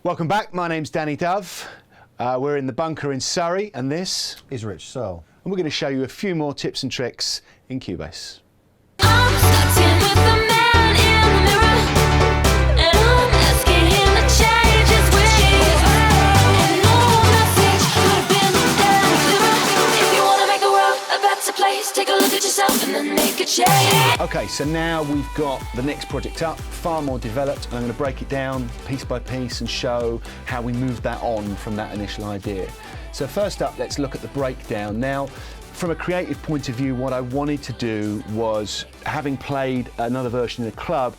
Welcome back, my name's Danny Dove. We're in the bunker in Surrey and this is Rich Soul. And we're going to show you a few more tips and tricks in Cubase. Okay, so now we've got the next project up, far more developed, and I'm going to break it down piece by piece and show how we moved that on from that initial idea. So first up, let's look at the breakdown. Now, from a creative point of view, what I wanted to do was, having played another version in a club,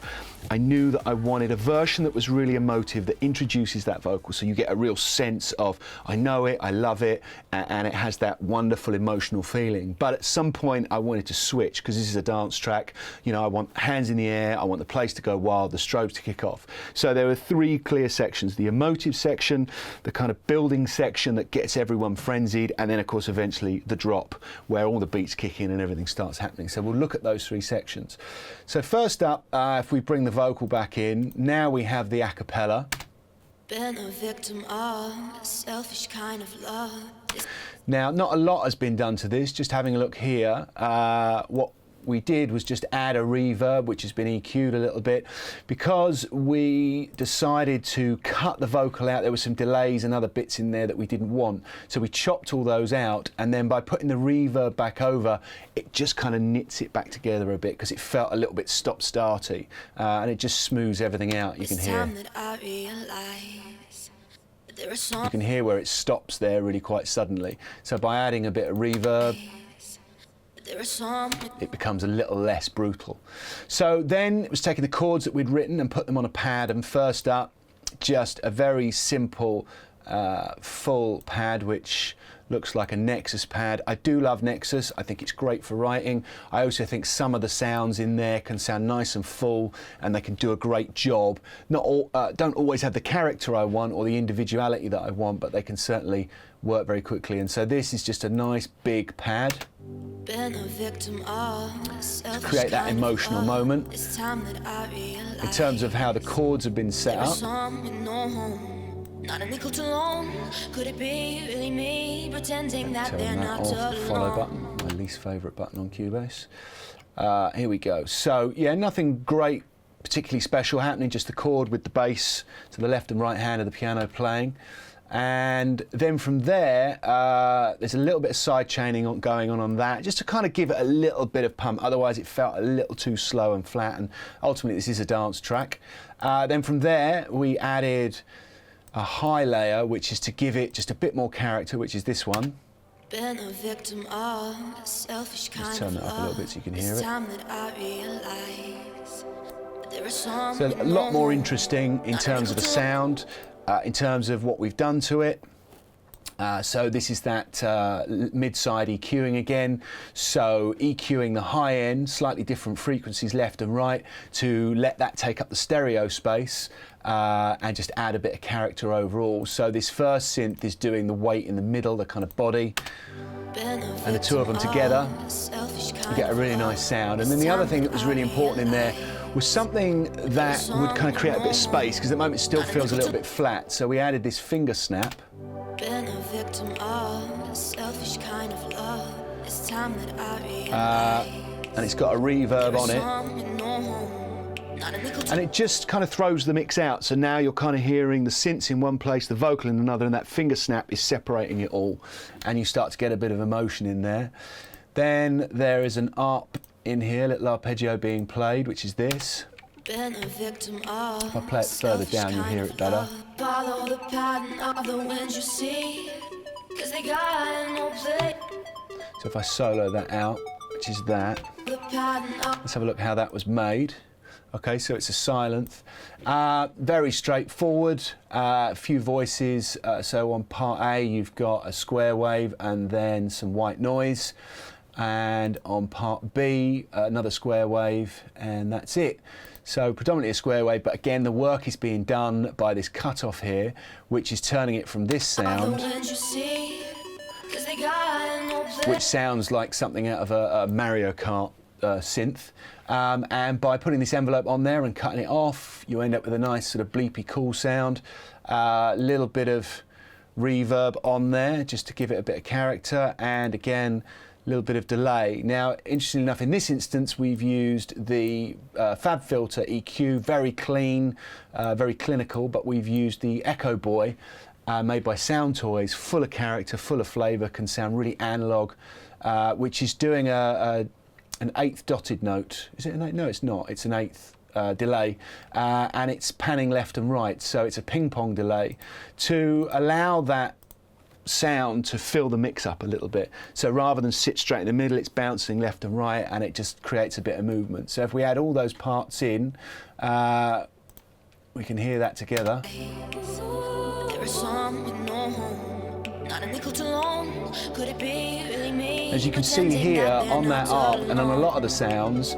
I knew that I wanted a version that was really emotive, that introduces that vocal, so you get a real sense of, I know it, I love it, and it has that wonderful emotional feeling. But at some point I wanted to switch, because this is a dance track. You know, I want hands in the air, I want the place to go wild, the strobes to kick off. So there were three clear sections: the emotive section, the kind of building section that gets everyone frenzied, and then of course eventually the drop, where all the beats kick in and everything starts happening. So we'll look at those three sections. So first up, if we bring the vocal back in, now we have the acapella. Been a victim of a selfish kind of love. Now, not a lot has been done to this. Just having a look here, what we did was just add a reverb, which has been EQ'd a little bit, because we decided to cut the vocal out. There were some delays and other bits in there that we didn't want, so we chopped all those out, and then by putting the reverb back over, it just kind of knits it back together a bit, because it felt a little bit stop-starty, and it just smooths everything out. You can hear. You can hear where it stops there really quite suddenly. So by adding a bit of reverb, it becomes a little less brutal. So then it was taking the chords that we'd written and put them on a pad, and first up, just a very simple full pad, which looks like a Nexus pad. I do love Nexus. I think it's great for writing. I also think some of the sounds in there can sound nice and full, and they can do a great job. Not all, don't always have the character I want or the individuality that I want, but they can certainly work very quickly. And so this is just a nice big pad to create that emotional moment. In terms of how the chords have been set up, not a nickel to loan. Could it be really me pretending that they're not alone? The follow button, my least favourite button on Cubase. Here we go. So yeah, nothing great, particularly special happening. Just the chord with the bass to the left and right hand of the piano playing, and then from there, there's a little bit of side chaining going on that, just to kind of give it a little bit of pump. Otherwise, it felt a little too slow and flat. And ultimately, this is a dance track. Then from there, we added a high layer, which is to give it just a bit more character, which is this one. Been a victim of a selfish kind Just turn that up a little bit so you can hear it. So a lot more interesting in terms of the sound, in terms of what we've done to it. So this is that mid-side EQing again. So EQing the high end, slightly different frequencies left and right, to let that take up the stereo space and just add a bit of character overall. So this first synth is doing the weight in the middle, the kind of body, and the two of them together, you get a really nice sound. And then the other thing that was really important in there was something that would kind of create a bit of space, because at the moment it still feels a little bit flat. So we added this finger snap. Been a victim of a selfish kind of love. It's time that I realize. And it's got a reverb on it. And it just kind of throws the mix out. So now you're kind of hearing the synths in one place, the vocal in another, and that finger snap is separating it all. And you start to get a bit of emotion in there. Then there is an ARP in here, little arpeggio being played, which is this. Been a victim of if I play it further down, you'll hear it better. Follow the pattern of the winds you see, 'cause they got no play. So if I solo that out, which is that, let's have a look how that was made. Okay, so it's a silenth. Very straightforward, a few voices. So on part A, you've got a square wave and then some white noise. And on part B, another square wave, and that's it. So predominantly a square wave, but again, the work is being done by this cutoff here, which is turning it from this sound, which sounds like something out of a Mario Kart synth, and by putting this envelope on there and cutting it off, you end up with a nice sort of bleepy cool sound. A little bit of reverb on there just to give it a bit of character, and again a little bit of delay. Now, interestingly enough, in this instance we've used the Fabfilter EQ, very clean, very clinical, but we've used the Echo Boy made by Sound Toys, full of character, full of flavour, can sound really analog, which is doing an eighth dotted note. Is it an eighth? No, it's not. It's an eighth delay, and it's panning left and right, so it's a ping pong delay to allow that sound to fill the mix up a little bit. So rather than sit straight in the middle, it's bouncing left and right, and it just creates a bit of movement. So if we add all those parts in, we can hear that together. As you can see here on that arc and on a lot of the sounds,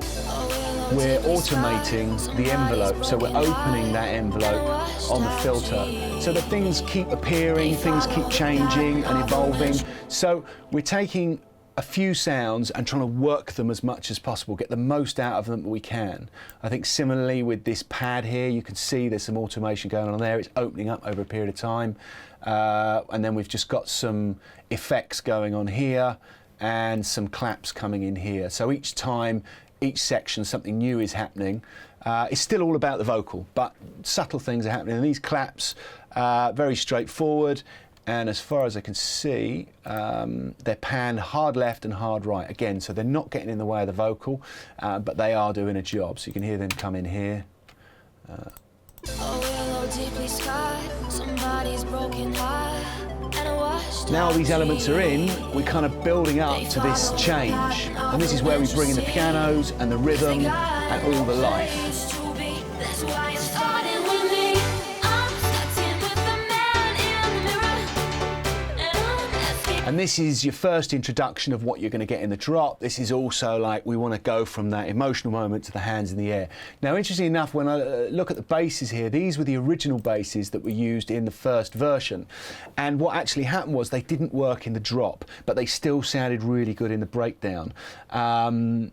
we're automating the envelope, so we're opening that envelope on the filter so that things keep appearing, things keep changing and evolving. So we're taking a few sounds and trying to work them as much as possible, get the most out of them that we can. I think similarly with this pad here, you can see there's some automation going on there. It's opening up over a period of time, and then we've just got some effects going on here and some claps coming in here. So each time, each section, something new is happening. It's still all about the vocal, but subtle things are happening. And these claps, very straightforward. And as far as I can see, they're panned hard left and hard right. Again, so they're not getting in the way of the vocal, but they are doing a job. So you can hear them come in here. Now these elements are in, we're kind of building up to this change. And this is where we bring in the pianos and the rhythm and all the life. And this is your first introduction of what you're going to get in the drop. This is also like, we want to go from that emotional moment to the hands in the air. Now, interestingly enough, when I look at the basses here, these were the original basses that were used in the first version. And what actually happened was they didn't work in the drop, but they still sounded really good in the breakdown. I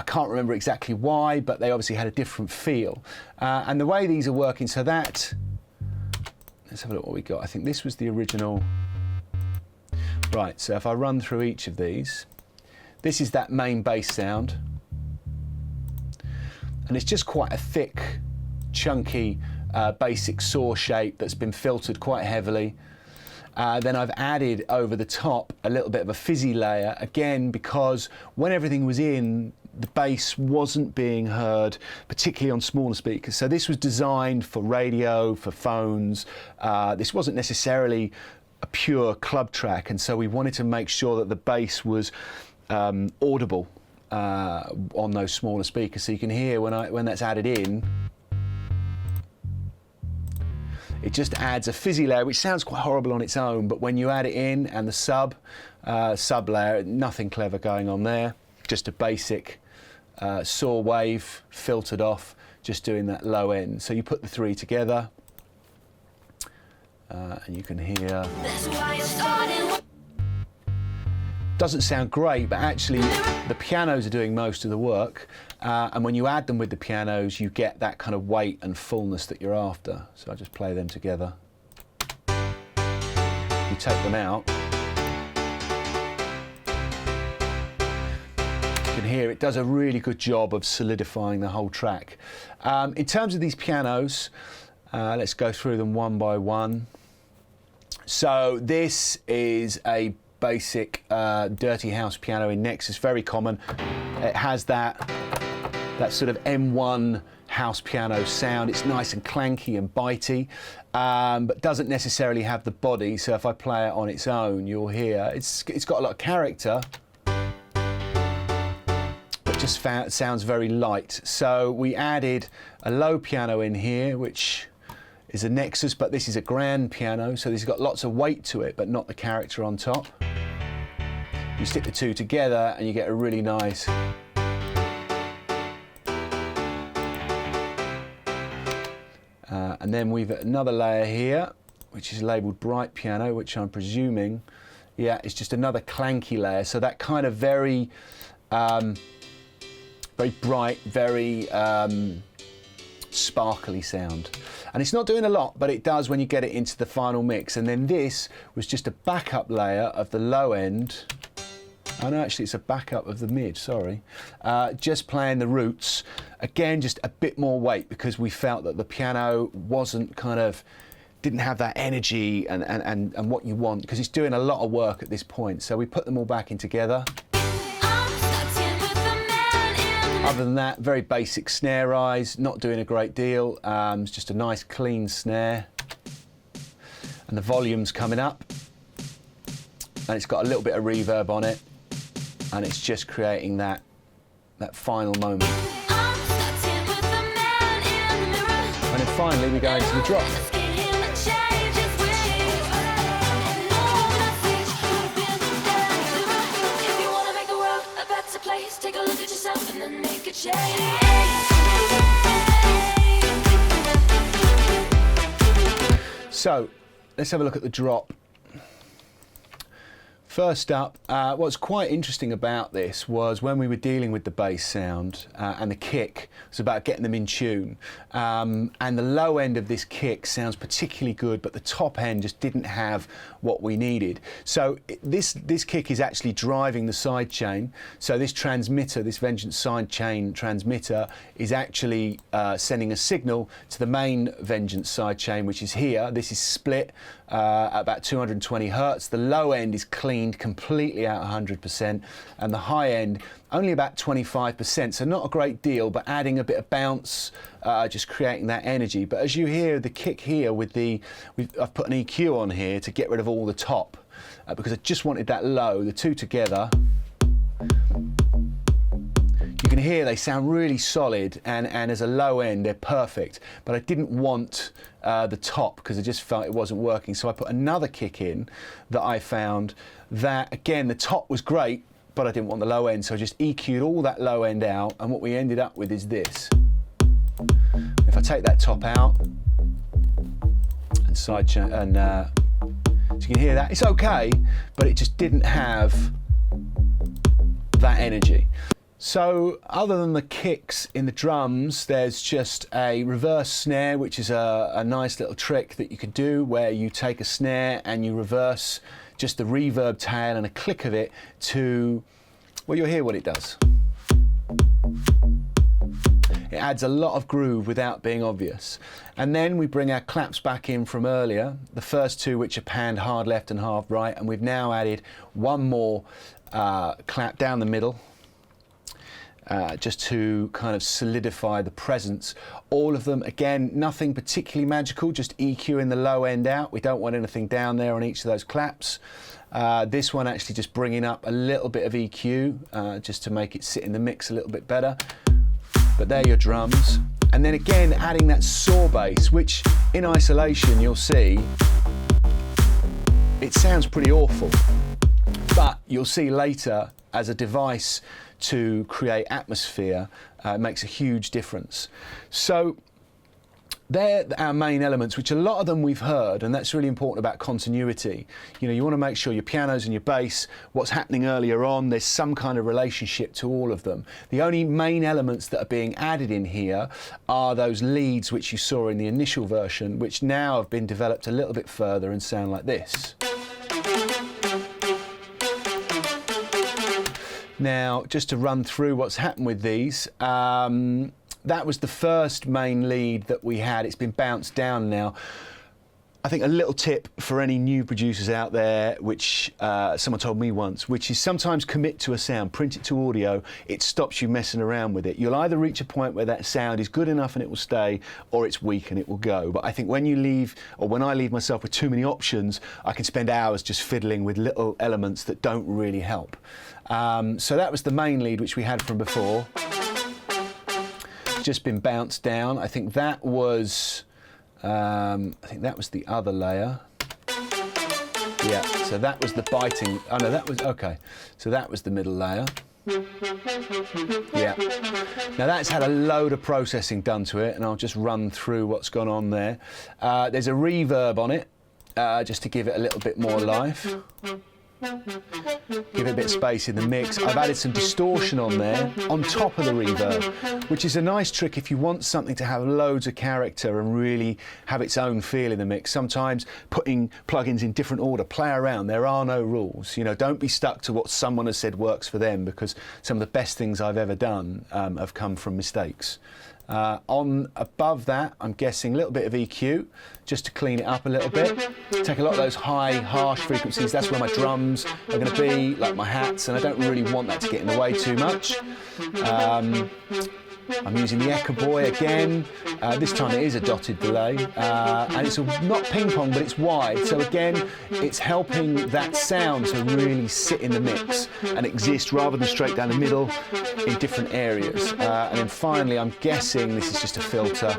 can't remember exactly why, but they obviously had a different feel. And the way these are working, so that, let's have a look what we got. I think this was the original. Right, so if I run through each of these, this is that main bass sound. And it's just quite a thick, chunky, basic saw shape that's been filtered quite heavily. Then I've added over the top a little bit of a fizzy layer, again, because when everything was in, the bass wasn't being heard, particularly on smaller speakers. So this was designed for radio, for phones. This wasn't necessarily a pure club track, and so we wanted to make sure that the bass was audible on those smaller speakers. So you can hear when that's added in, it just adds a fizzy layer, which sounds quite horrible on its own, but when you add it in, and the sub layer, nothing clever going on there, just a basic saw wave filtered off, just doing that low end. So you put the three together, and you can hear. Doesn't sound great, but actually the pianos are doing most of the work, and when you add them with the pianos, you get that kind of weight and fullness that you're after. So I just play them together. You take them out, you can hear it does a really good job of solidifying the whole track. In terms of these pianos, let's go through them one by one. So this is a basic dirty house piano in Nexus, very common. It has that sort of M1 house piano sound. It's nice and clanky and bitey, but doesn't necessarily have the body. So if I play it on its own, you'll hear it's got a lot of character, but just sounds very light. So we added a low piano in here, which is a Nexus, but this is a grand piano, so this has got lots of weight to it, but not the character on top. You stick the two together and you get a really nice. And then we've got another layer here, which is labelled bright piano, which I'm presuming, yeah, it's just another clanky layer. So that kind of very very bright, very sparkly sound. And it's not doing a lot, but it does when you get it into the final mix. And then this was just a backup layer of the low end. Oh no, actually it's a backup of the mid, sorry. Just playing the roots. Again, just a bit more weight because we felt that the piano wasn't didn't have that energy and what you want, because it's doing a lot of work at this point. So we put them all back in together. Other than that, very basic snare rise, not doing a great deal. It's just a nice clean snare. And the volume's coming up. And it's got a little bit of reverb on it. And it's just creating that final moment. And then finally we go into the drop. Take a look at yourself and then make a change. So let's have a look at the drop. First up, what's quite interesting about this was when we were dealing with the bass sound and the kick, it was about getting them in tune. And the low end of this kick sounds particularly good, but the top end just didn't have what we needed. So this kick is actually driving the sidechain. So this transmitter, this Vengeance sidechain transmitter, is actually sending a signal to the main Vengeance sidechain, which is here. This is split at about 220 hertz. The low end is cleaned completely out 100%, and the high end only about 25%, so not a great deal, but adding a bit of bounce, just creating that energy. But as you hear the kick here with I've put an EQ on here to get rid of all the top, because I just wanted that low, the two together. You can hear they sound really solid, and as a low end they're perfect, but I didn't want the top because I just felt it wasn't working. So I put another kick in that I found that, again, the top was great, but I didn't want the low end, so I just EQ'd all that low end out, and what we ended up with is this. If I take that top out and sidechain, and so you can hear that, it's okay, but it just didn't have that energy. So other than the kicks in the drums, there's just a reverse snare, which is a nice little trick that you could do where you take a snare and you reverse just the reverb tail and a click of it to, well, you'll hear what it does. It adds a lot of groove without being obvious. And then we bring our claps back in from earlier, the first two which are panned hard left and hard right, and we've now added one more clap down the middle. Just to kind of solidify the presence. All of them, again, nothing particularly magical, just EQing the low end out. We don't want anything down there on each of those claps. This one actually just bringing up a little bit of EQ, just to make it sit in the mix a little bit better. But they're your drums. And then again, adding that saw bass, which in isolation you'll see, it sounds pretty awful. But you'll see later, as a device to create atmosphere, it makes a huge difference. So they're our main elements, which a lot of them we've heard, and that's really important about continuity. You know, you want to make sure your pianos and your bass, what's happening earlier on, there's some kind of relationship to all of them. The only main elements that are being added in here are those leads which you saw in the initial version, which now have been developed a little bit further and sound like this. Now, just to run through what's happened with these, that was the first main lead that we had. It's been bounced down now. I think a little tip for any new producers out there, which someone told me once, which is sometimes commit to a sound, print it to audio, it stops you messing around with it. You'll either reach a point where that sound is good enough and it will stay, or it's weak and it will go. But I think when you leave, or when I leave myself with too many options, I can spend hours just fiddling with little elements that don't really help. So that was the main lead which we had from before. Just been bounced down. I think that was the other layer. Yeah, so that was the biting. Oh no, that was, okay. So that was the middle layer. Yeah. Now that's had a load of processing done to it, and I'll just run through what's gone on there. There's a reverb on it, just to give it a little bit more life. Give it a bit of space in the mix. I've added some distortion on there, on top of the reverb, which is a nice trick if you want something to have loads of character and really have its own feel in the mix. Sometimes putting plugins in different order, play around. There are no rules. You know, don't be stuck to what someone has said works for them, because some of the best things I've ever done have come from mistakes. On above that, I'm guessing a little bit of EQ, just to clean it up a little bit. Take a lot of those high, harsh frequencies. That's where my drums are going to be, like my hats, and I don't really want that to get in the way too much. I'm using the Echo Boy again. This time it is a dotted delay, and it's not ping pong, but it's wide. So again, it's helping that sound to really sit in the mix and exist rather than straight down the middle in different areas. And then finally, I'm guessing this is just a filter.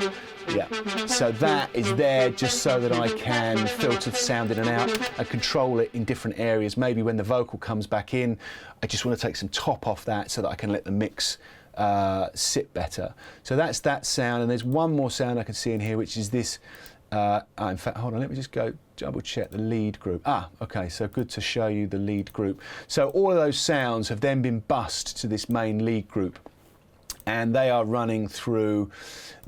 Yeah, so that is there just so that I can filter the sound in and out and control it in different areas. Maybe when the vocal comes back in, I just want to take some top off that so that I can let the mix sit better. So that's that sound, and there's one more sound I can see in here, which is this. In fact, hold on, let me just go double check the lead group. Okay, so good to show you the lead group. So all of those sounds have then been bussed to this main lead group, and they are running through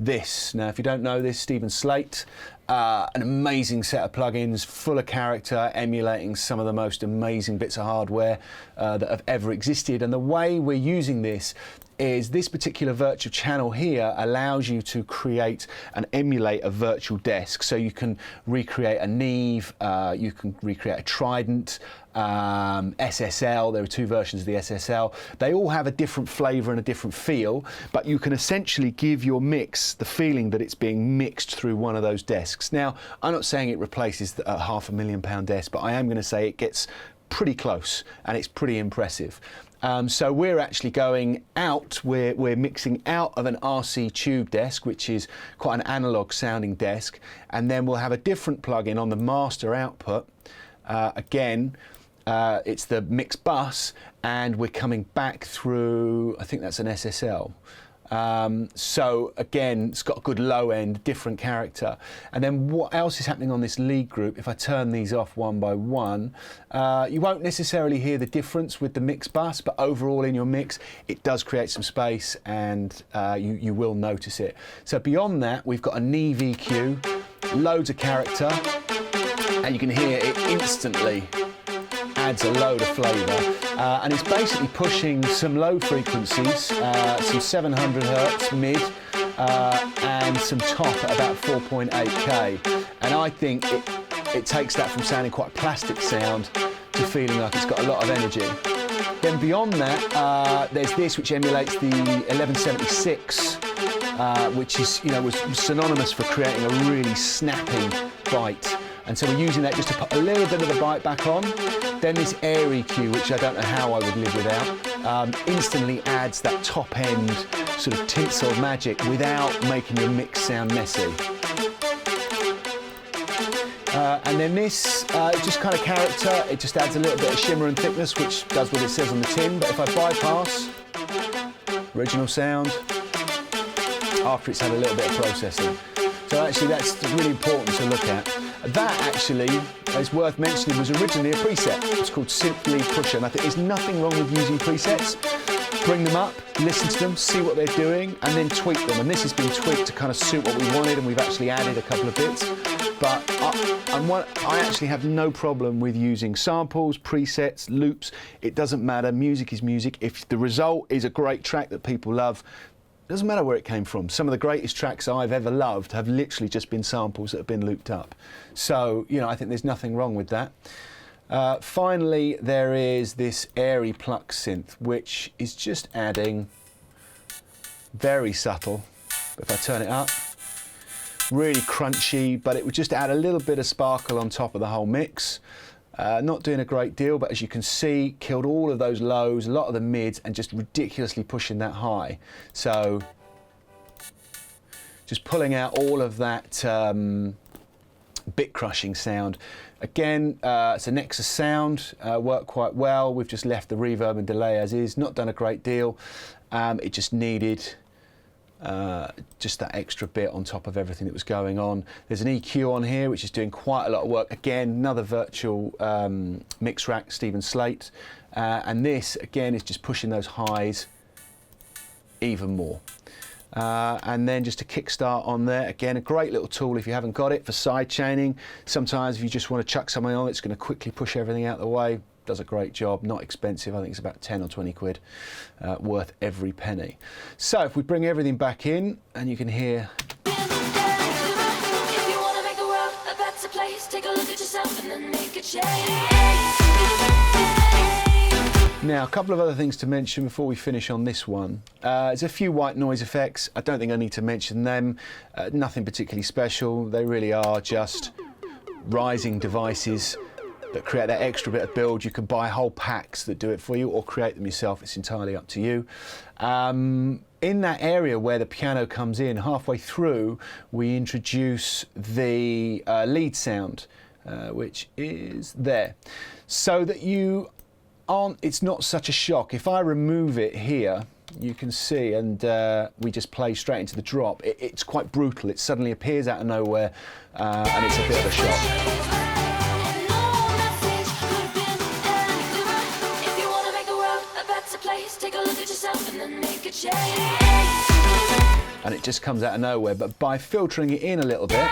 this. Now, if you don't know this, Stephen Slate, an amazing set of plugins, full of character, emulating some of the most amazing bits of hardware that have ever existed. And the way we're using this is this particular virtual channel here allows you to create and emulate a virtual desk. So you can recreate a Neve, you can recreate a Trident, SSL. There are two versions of the SSL. They all have a different flavour and a different feel, but you can essentially give your mix the feeling that it's being mixed through one of those desks. Now, I'm not saying it replaces the £500,000 desk, but I am going to say it gets pretty close and it's pretty impressive. So we're actually going out, we're mixing out of an RC tube desk, which is quite an analog sounding desk, and then we'll have a different plugin on the master output. Again, it's the mix bus, and we're coming back through, I think that's an SSL. So again, it's got a good low end, different character. And then what else is happening on this lead group? If I turn these off one by one, you won't necessarily hear the difference with the mix bus, but overall in your mix, it does create some space, and you will notice it. So beyond that, we've got a Neve EQ, loads of character, and you can hear it instantly adds a load of flavour, and it's basically pushing some low frequencies, some 700 hertz mid, and some top at about 4.8k, and I think it takes that from sounding quite a plastic sound to feeling like it's got a lot of energy. Then beyond that, there's this which emulates the 1176, which is, was synonymous for creating a really snappy bite. And so we're using that just to put a little bit of the bite back on. Then this Air EQ, which I don't know how I would live without, instantly adds that top end sort of tinsel magic without making your mix sound messy. And then this is just kind of character. It just adds a little bit of shimmer and thickness, which does what it says on the tin. But if I bypass original sound, after it's had a little bit of processing. So actually that's really important to look at. That actually, is worth mentioning, was originally a preset. It's called Synth Lead Pusher, and I think there's nothing wrong with using presets. Bring them up, listen to them, see what they're doing, and then tweak them. And this has been tweaked to kind of suit what we wanted, and we've actually added a couple of bits. But I actually have no problem with using samples, presets, loops. It doesn't matter. Music is music. If the result is a great track that people love, it doesn't matter where it came from. Some of the greatest tracks I've ever loved have literally just been samples that have been looped up. So, I think there's nothing wrong with that. Finally, there is this airy Pluck Synth, which is just adding, very subtle, if I turn it up, really crunchy, but it would just add a little bit of sparkle on top of the whole mix. Not doing a great deal, but as you can see, killed all of those lows, a lot of the mids, and just ridiculously pushing that high. So just pulling out all of that bit crushing sound. Again, it's a Nexus sound, worked quite well. We've just left the reverb and delay as is, not done a great deal. It just needed just that extra bit on top of everything that was going on. There's an EQ on here which is doing quite a lot of work. Again, another virtual mix rack, Stephen Slate, and this again is just pushing those highs even more. And then just a kickstart on there. Again, a great little tool if you haven't got it for side chaining. Sometimes if you just want to chuck something on, it's going to quickly push everything out of the way. Does a great job, not expensive. I think it's about 10 or 20 quid, worth every penny. So if we bring everything back in, and you can hear. Now, a couple of other things to mention before we finish on this one. There's a few white noise effects. I don't think I need to mention them. Nothing particularly special. They really are just rising devices that create that extra bit of build. You can buy whole packs that do it for you or create them yourself. It's entirely up to you. In that area where the piano comes in, halfway through, we introduce the lead sound, which is there. So that it's not such a shock. If I remove it here, you can see, and we just play straight into the drop, it's quite brutal. It suddenly appears out of nowhere, and it's a bit of a shock. And it just comes out of nowhere, but by filtering it in a little bit,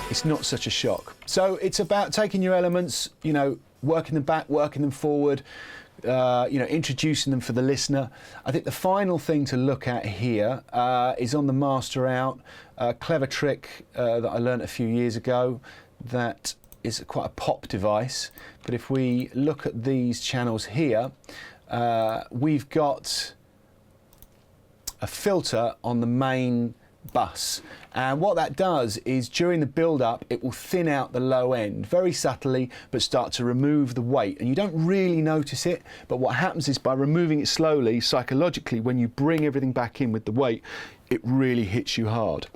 it's not such a shock. So it's about taking your elements, you know, working them back, working them forward, you know, introducing them for the listener. I think the final thing to look at here is on the master out, a clever trick that I learned a few years ago that is quite a pop device. But if we look at these channels here, we've got a filter on the main bus, and what that does is during the build-up it will thin out the low end very subtly but start to remove the weight, and you don't really notice it, but what happens is by removing it slowly, psychologically, when you bring everything back in with the weight, it really hits you hard.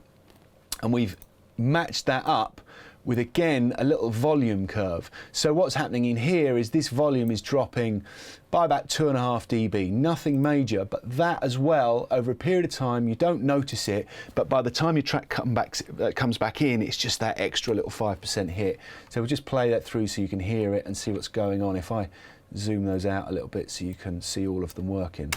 And we've matched that up with, again, a little volume curve. So what's happening in here is this volume is dropping by about 2.5 dB, nothing major, but that as well, over a period of time, you don't notice it, but by the time your track comes back in, it's just that extra little 5% hit. So we'll just play that through so you can hear it and see what's going on. If I zoom those out a little bit so you can see all of them working.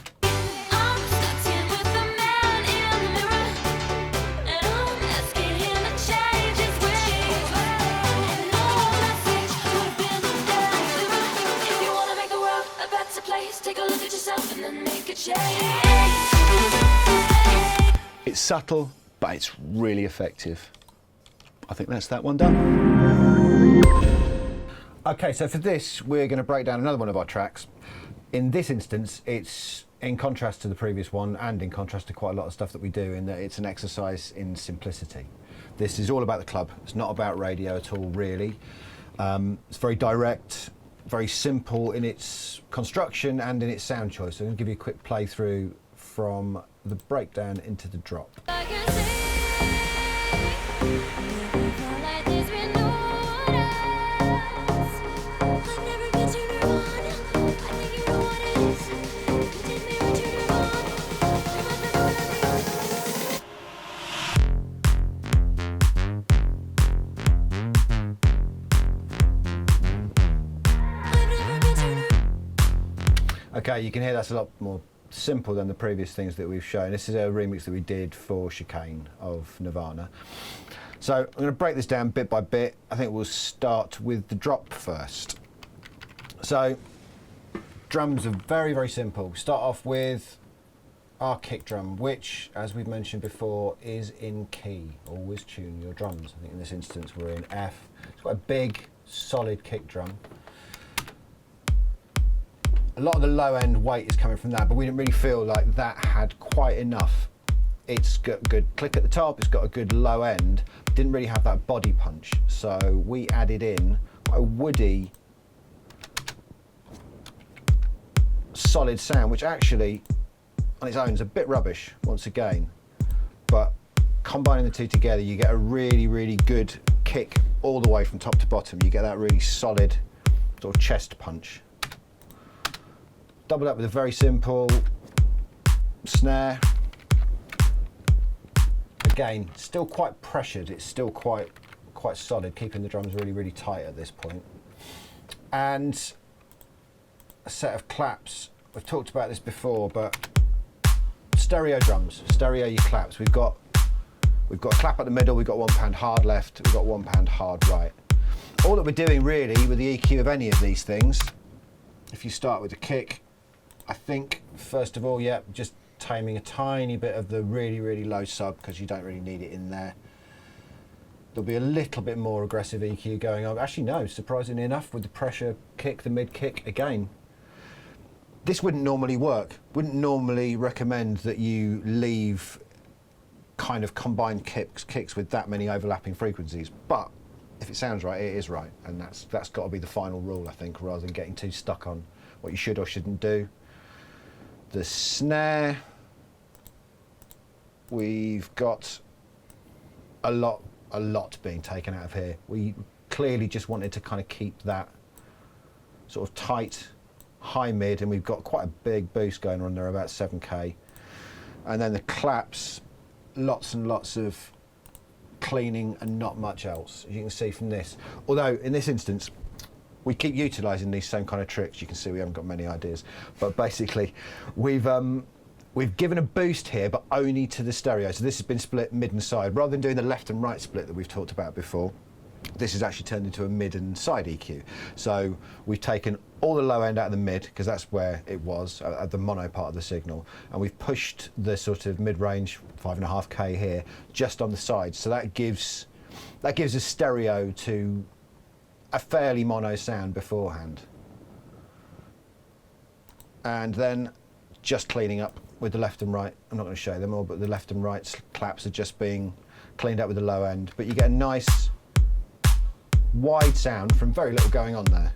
It's subtle, but it's really effective. I think that's that one done. Okay, so for this, we're going to break down another one of our tracks. In this instance, it's in contrast to the previous one and in contrast to quite a lot of stuff that we do, in that it's an exercise in simplicity. This is all about the club. It's not about radio at all, really. It's very direct, very simple in its construction and in its sound choice. So I'm going to give you a quick playthrough from the breakdown into the drop. Okay, you can hear that's a lot more simple than the previous things that we've shown. This is a remix that we did for Chicane of Nirvana. So I'm going to break this down bit by bit. I think we'll start with the drop first. So drums are very, very simple. Start off with our kick drum, which, as we've mentioned before, is in key. Always tune your drums. I think in this instance we're in F. It's got a big, solid kick drum. A lot of the low end weight is coming from that, but we didn't really feel like that had quite enough. It's got a good click at the top, it's got a good low end, didn't really have that body punch. So we added in quite a woody, solid sound, which actually on its own is a bit rubbish once again, but combining the two together, you get a really, really good kick kick all the way from top to bottom. You get that really solid sort of chest punch. Doubled up with a very simple snare. Again, still quite pressured. It's still quite solid, keeping the drums really, really tight at this point. And a set of claps. We've talked about this before, but stereo drums, stereo your claps. We've got a clap at the middle, we've got 1 pound hard left, we've got 1 pound hard right. All that we're doing really with the EQ of any of these things, if you start with the kick, I think first of all, yeah, just taming a tiny bit of the really, really low sub, because you don't really need it in there. There'll be a little bit more aggressive EQ going on. Actually no, surprisingly enough, with the pressure kick, the mid kick, again, this wouldn't normally work. Wouldn't normally recommend that you leave kind of combined kicks with that many overlapping frequencies. But if it sounds right, it is right. And that's got to be the final rule, I think, rather than getting too stuck on what you should or shouldn't do. The snare, we've got a lot being taken out of here. We clearly just wanted to kind of keep that sort of tight, high mid, and we've got quite a big boost going on there, about 7k. And then the claps, lots and lots of cleaning and not much else, as you can see from this. Although in this instance, we keep utilising these same kind of tricks. You can see we haven't got many ideas, but basically we've given a boost here, but only to the stereo. So this has been split mid and side. Rather than doing the left and right split that we've talked about before, this has actually turned into a mid and side EQ. So we've taken all the low end out of the mid, because that's where it was, at the mono part of the signal, and we've pushed the sort of mid-range 5.5k here just on the side. So that gives a stereo to a fairly mono sound beforehand. And then just cleaning up with the left and right. I'm not going to show them all, but the left and right claps are just being cleaned up with the low end. But you get a nice wide sound from very little going on there.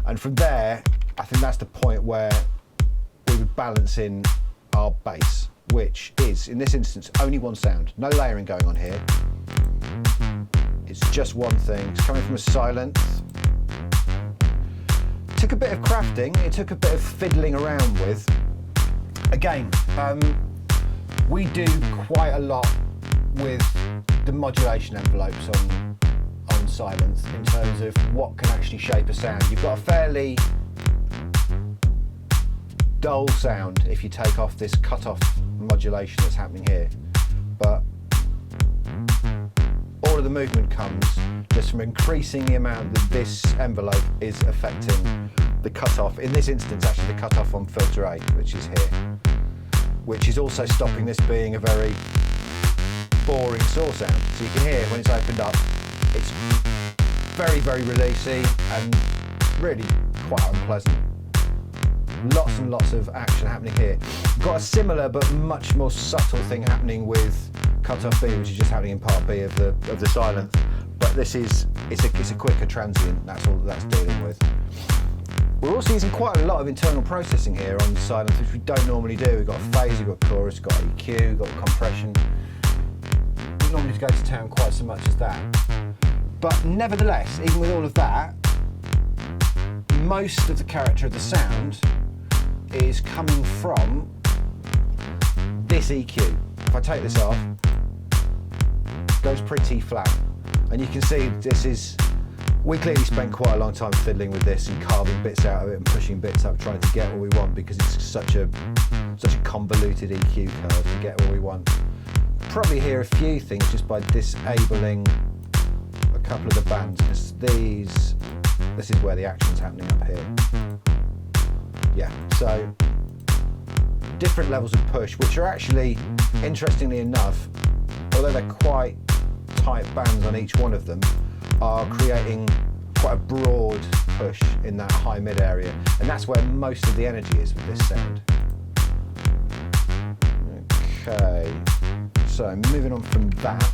And from there, I think that's the point where we would balance in our bass, which is, in this instance, only one sound. No layering going on here. It's just one thing. It's coming from a silent. It took a bit of crafting. It took a bit of fiddling around with. Again, we do quite a lot with the modulation envelopes on silence in terms of what can actually shape a sound. You've got a fairly dull sound if you take off this cut-off modulation that's happening here, but all of the movement comes just from increasing the amount that this envelope is affecting the cut-off. In this instance, actually the cut-off on filter A, which is here, which is also stopping this being a very boring saw sound. So you can hear when it's opened up, it's very, very releasey and really quite unpleasant. Lots and lots of action happening here. Got a similar but much more subtle thing happening with cut-off B, which is just happening in part B of the silence. But this is it's a quicker transient. That's all that's dealing with. We're also using quite a lot of internal processing here on silence, which we don't normally do. We've got a phase, we've got chorus, we've got EQ, we've got compression. We don't normally go to town quite so much as that. But nevertheless, even with all of that, most of the character of the sound is coming from this EQ. If I take this off, it goes pretty flat. And you can see we clearly spent quite a long time fiddling with this and carving bits out of it and pushing bits up, trying to get what we want, because it's such a convoluted EQ curve to get what we want. Probably hear a few things just by disabling a couple of the bands, because this is where the action's happening up here. Yeah, so different levels of push, which are actually, interestingly enough, although they're quite tight bands on each one of them, are creating quite a broad push in that high mid area, and that's where most of the energy is with this sound. Okay, so moving on from that.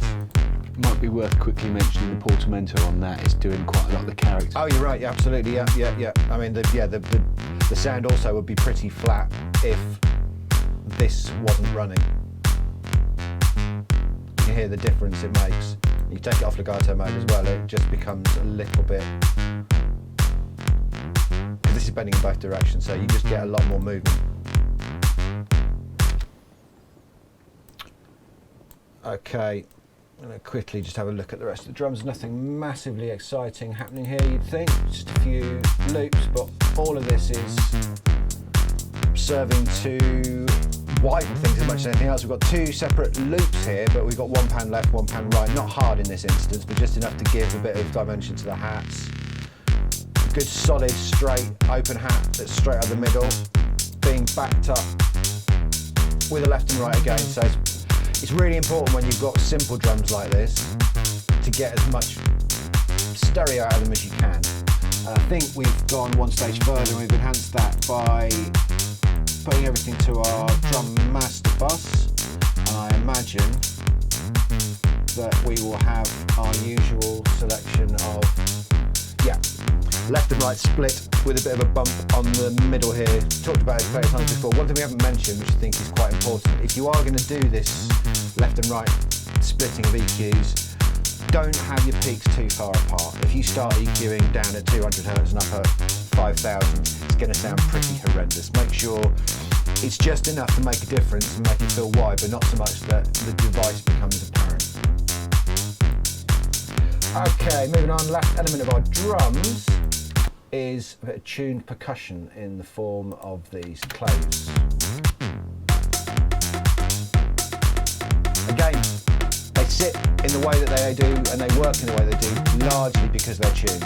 Might be worth quickly mentioning the portamento on that is doing quite a lot of the character. Oh, you're right. Yeah, absolutely. Yeah. I mean, the sound also would be pretty flat if this wasn't running. You hear the difference it makes. You take it off legato mode as well, it just becomes a little bit, because this is bending in both directions, so you just get a lot more movement. Okay, I'm going to quickly just have a look at the rest of the drums. Nothing massively exciting happening here, you'd think. Just a few loops, but all of this is serving to widen things as much as anything else. We've got two separate loops here, but we've got one pan left, one pan right. Not hard in this instance, but just enough to give a bit of dimension to the hats. A good solid straight open hat that's straight out the middle, being backed up with a left and right again. So it's really important when you've got simple drums like this to get as much stereo out of them as you can. And I think we've gone one stage further and we've enhanced that by putting everything to our drum master bus, and I imagine that we will have our usual selection of, left and right split with a bit of a bump on the middle here. Talked about it plenty of times before. One thing we haven't mentioned, which I think is quite important, if you are going to do this left and right splitting of EQs, don't have your peaks too far apart. If you start EQing down at 200 Hz and up at 5,000, it's going to sound pretty horrendous. Make sure it's just enough to make a difference and make it feel wide, but not so much that the device becomes apparent. Okay, moving on, last element of our drums is a bit of tuned percussion in the form of these claves. Again, they sit in the way that they do and they work in the way they do, largely because they're tuned.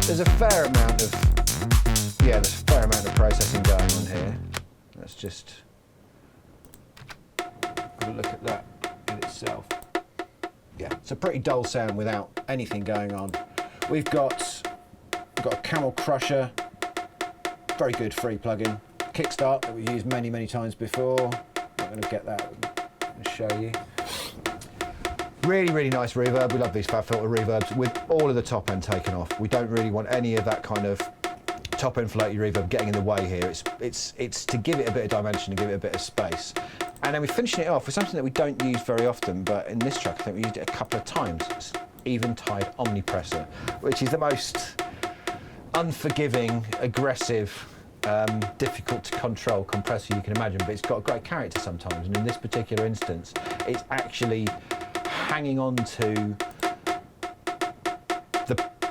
There's a fair amount of processing going on here. Let's just have a look at that in itself. Yeah, it's a pretty dull sound without anything going on. We've got a Camel Crusher, very good free plugin. Kickstart that we've used many times before. I'm going to get that and show you. Really nice reverb. We love these Fabfilter reverbs with all of the top end taken off. We don't really want any of that kind of top end floaty reverb getting in the way here. It's to give it a bit of dimension and give it a bit of space. And then we're finishing it off with something that we don't use very often, but in this track I think we used it a couple of times. It's Eventide Omni Presser, which is the most unforgiving, aggressive, difficult to control compressor you can imagine, but it's got a great character sometimes. And in this particular instance, it's actually hanging on to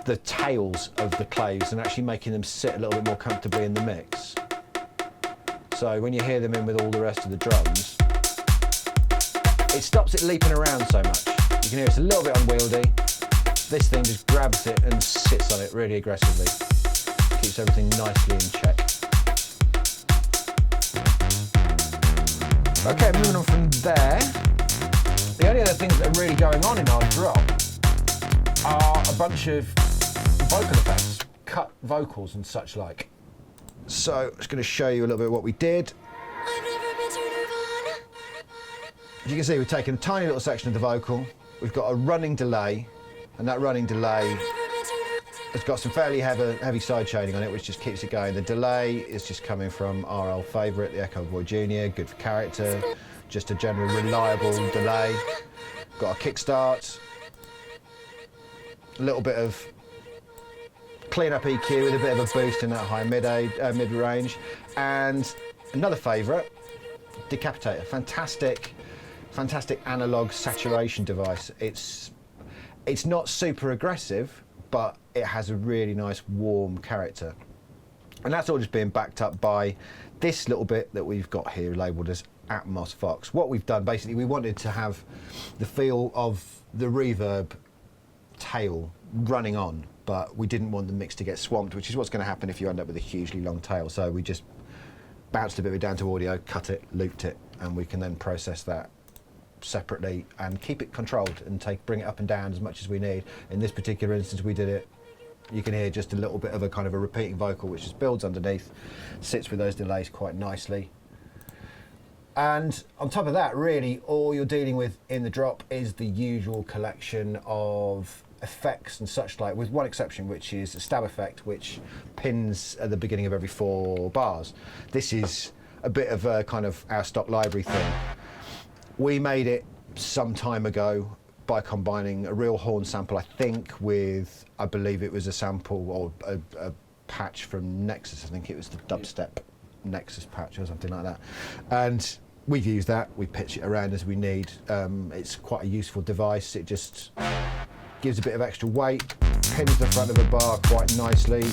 the tails of the claves and actually making them sit a little bit more comfortably in the mix. So when you hear them in with all the rest of the drums, it stops it leaping around so much. You can hear it's a little bit unwieldy. This thing just grabs it and sits on it really aggressively. Keeps everything nicely in check. Okay, moving on from there. The only other things that are really going on in our drop are a bunch of vocal effects, cut vocals and such like. So I'm just going to show you a little bit of what we did. As you can see, we've taken a tiny little section of the vocal. We've got a running delay, and that running delay has got some fairly heavy side shading on it, which just keeps it going. The delay is just coming from our old favourite, the Echo Boy Jr., good for character, just a general reliable delay. Got a kickstart, a little bit of clean up EQ with a bit of a boost in that high mid range, and another favourite, Decapitator. Fantastic analog saturation device. It's not super aggressive, but it has a really nice warm character. And that's all just being backed up by this little bit that we've got here labelled as Atmos Vox. What we've done, basically, we wanted to have the feel of the reverb tail running on, but we didn't want the mix to get swamped, which is what's going to happen if you end up with a hugely long tail. So we just bounced a bit of it down to audio, cut it, looped it, and we can then process that separately and keep it controlled and bring it up and down as much as we need. In this particular instance, we did it. You can hear just a little bit of a kind of a repeating vocal, which just builds underneath, sits with those delays quite nicely. And on top of that, really, all you're dealing with in the drop is the usual collection of effects and such like, with one exception, which is a stab effect, which pins at the beginning of every 4 bars. This is a bit of a kind of our stock library thing. We made it some time ago by combining a real horn sample, I think, with, I believe it was a sample or a patch from Nexus. I think it was the dubstep Nexus patch or something like that. And we've used that, we pitch it around as we need. It's quite a useful device. It just gives a bit of extra weight, pins the front of the bar quite nicely.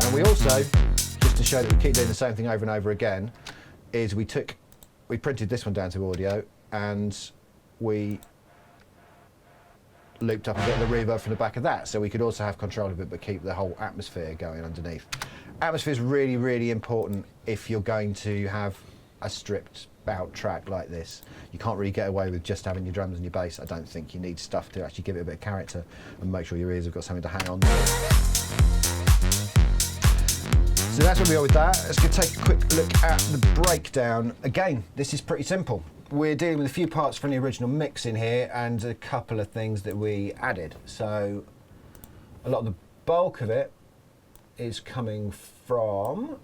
And we also, just to show that we keep doing the same thing over and over again, is we printed this one down to audio and we looped up a bit of the reverb from the back of that, so we could also have control of it but keep the whole atmosphere going underneath. Atmosphere is really, really important if you're going to have a stripped out track like this. You can't really get away with just having your drums and your bass. I don't think. You need stuff to actually give it a bit of character and make sure your ears have got something to hang on to. So that's where we are with that. Let's go take a quick look at the breakdown. Again, this is pretty simple. We're dealing with a few parts from the original mix in here and a couple of things that we added. So a lot of the bulk of it is coming from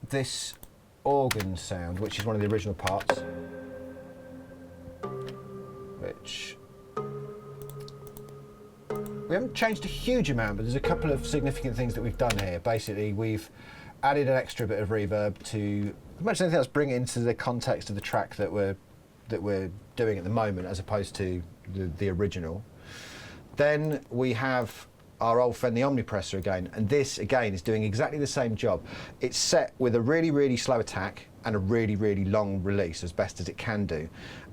this organ sound, which is one of the original parts, which we haven't changed a huge amount, but there's a couple of significant things that we've done here. Basically, we've added an extra bit of reverb to much anything else, bring it into the context of the track that we're doing at the moment, as opposed to the original. Then we have our old friend the Omni Presser again, and this again is doing exactly the same job. It's set with a really, really slow attack and a really, really long release as best as it can do,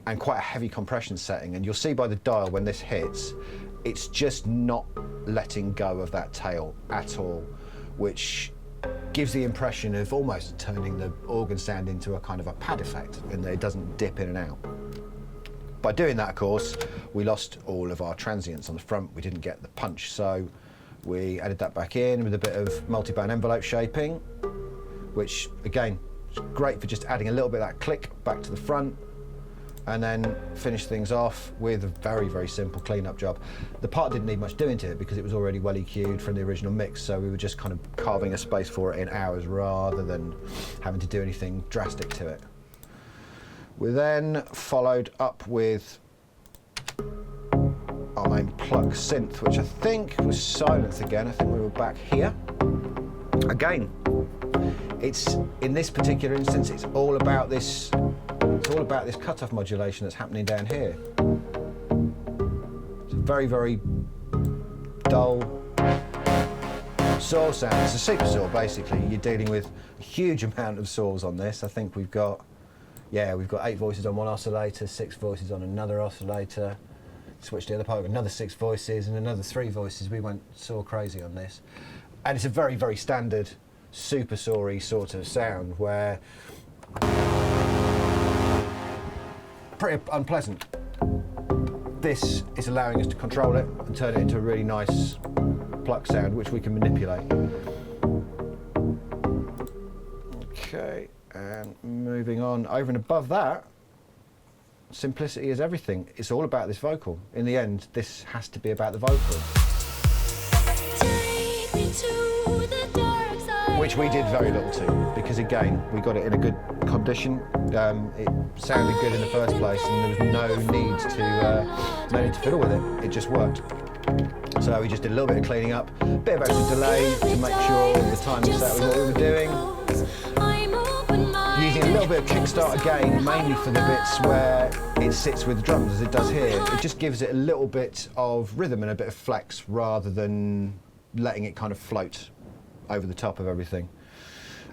and quite a heavy compression setting. And you'll see by the dial when this hits, it's just not letting go of that tail at all, which gives the impression of almost turning the organ sound into a kind of a pad effect, and that it doesn't dip in and out. By doing that, of course, we lost all of our transients on the front. We didn't get the punch, so we added that back in with a bit of multi-band envelope shaping, which again is great for just adding a little bit of that click back to the front, and then finish things off with a very, very simple clean-up job. The part didn't need much doing to it because it was already well EQ'd from the original mix, so we were just kind of carving a space for it in ours rather than having to do anything drastic to it. We then followed up with our main Pluck Synth, which I think was silence again. I think we were back here. Again, it's, in this particular instance, it's all about this cutoff modulation that's happening down here. It's a very, very dull saw sound. It's a super saw, basically. You're dealing with a huge amount of saws on this. I think we've got 8 voices on one oscillator, 6 voices on another oscillator. Switch the other part, another 6 voices and another 3 voices. We went saw crazy on this. And it's a very, very standard super saw-y sort of sound where pretty unpleasant. This is allowing us to control it and turn it into a really nice pluck sound, which we can manipulate. Okay, and moving on over and above that, simplicity is everything. It's all about this vocal. In the end, this has to be about the vocal. Which we did very little to, because again, we got it in a good condition. It sounded good in the first place, and there was no need to fiddle with it. It just worked. So we just did a little bit of cleaning up, a bit of extra delay to make sure the time was set with what we were doing. Using a little bit of kickstart again, mainly for the bits where it sits with the drums, as it does here. It just gives it a little bit of rhythm and a bit of flex, rather than letting it kind of float over the top of everything.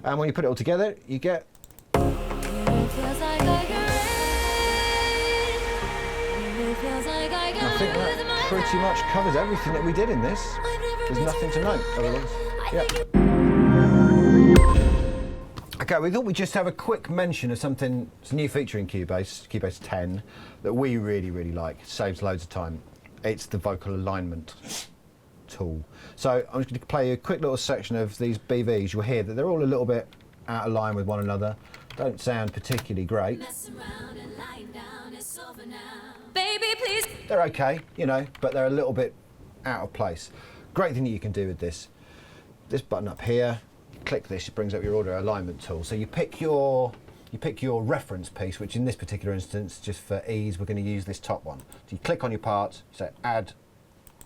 And when you put it all together, you get I think that pretty much covers everything that we did in this. There's nothing to note otherwise. Yep. Okay, we thought we'd just have a quick mention of something, it's a new feature in Cubase 10, that we really, really like. It saves loads of time. It's the vocal alignment tool. So I'm just going to play you a quick little section of these BVs. You'll hear that they're all a little bit out of line with one another. Don't sound particularly great. Baby, please. They're okay, you know, but they're a little bit out of place. Great thing that you can do with this button up here, click this, it brings up your audio alignment tool. So you pick your you pick your reference piece, which in this particular instance, just for ease, we're going to use this top one. So you click on your part, you say add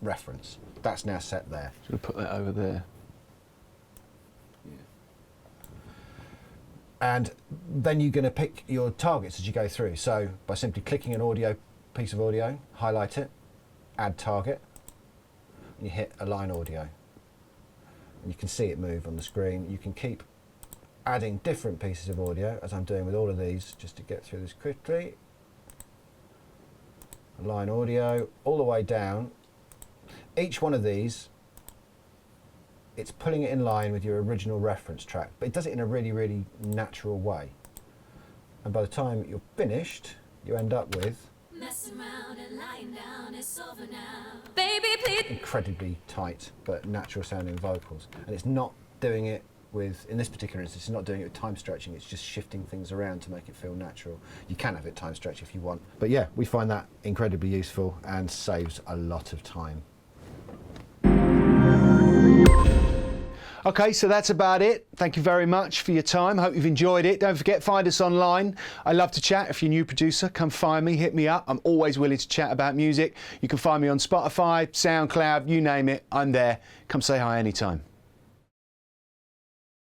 reference. That's now set there. Should I put that over there? And then you're going to pick your targets as you go through. So by simply clicking an piece of audio, highlight it, add target, and you hit align audio. And you can see it move on the screen. You can keep adding different pieces of audio, as I'm doing with all of these, just to get through this quickly. Align audio, all the way down. Each one of these, it's pulling it in line with your original reference track, but it does it in a really, really natural way. And by the time you're finished, you end up with Mess around and lying down, it's over now. Baby, please. incredibly tight but natural sounding vocals. And it's not doing it with, in this particular instance, it's not doing it with time stretching, it's just shifting things around to make it feel natural. You can have it time stretch if you want. But yeah, we find that incredibly useful and saves a lot of time. Okay, so that's about it. Thank you very much for your time. Hope you've enjoyed it. Don't forget, find us online. I love to chat. If you're a new producer, come find me, hit me up. I'm always willing to chat about music. You can find me on Spotify, SoundCloud, you name it, I'm there. Come say hi anytime.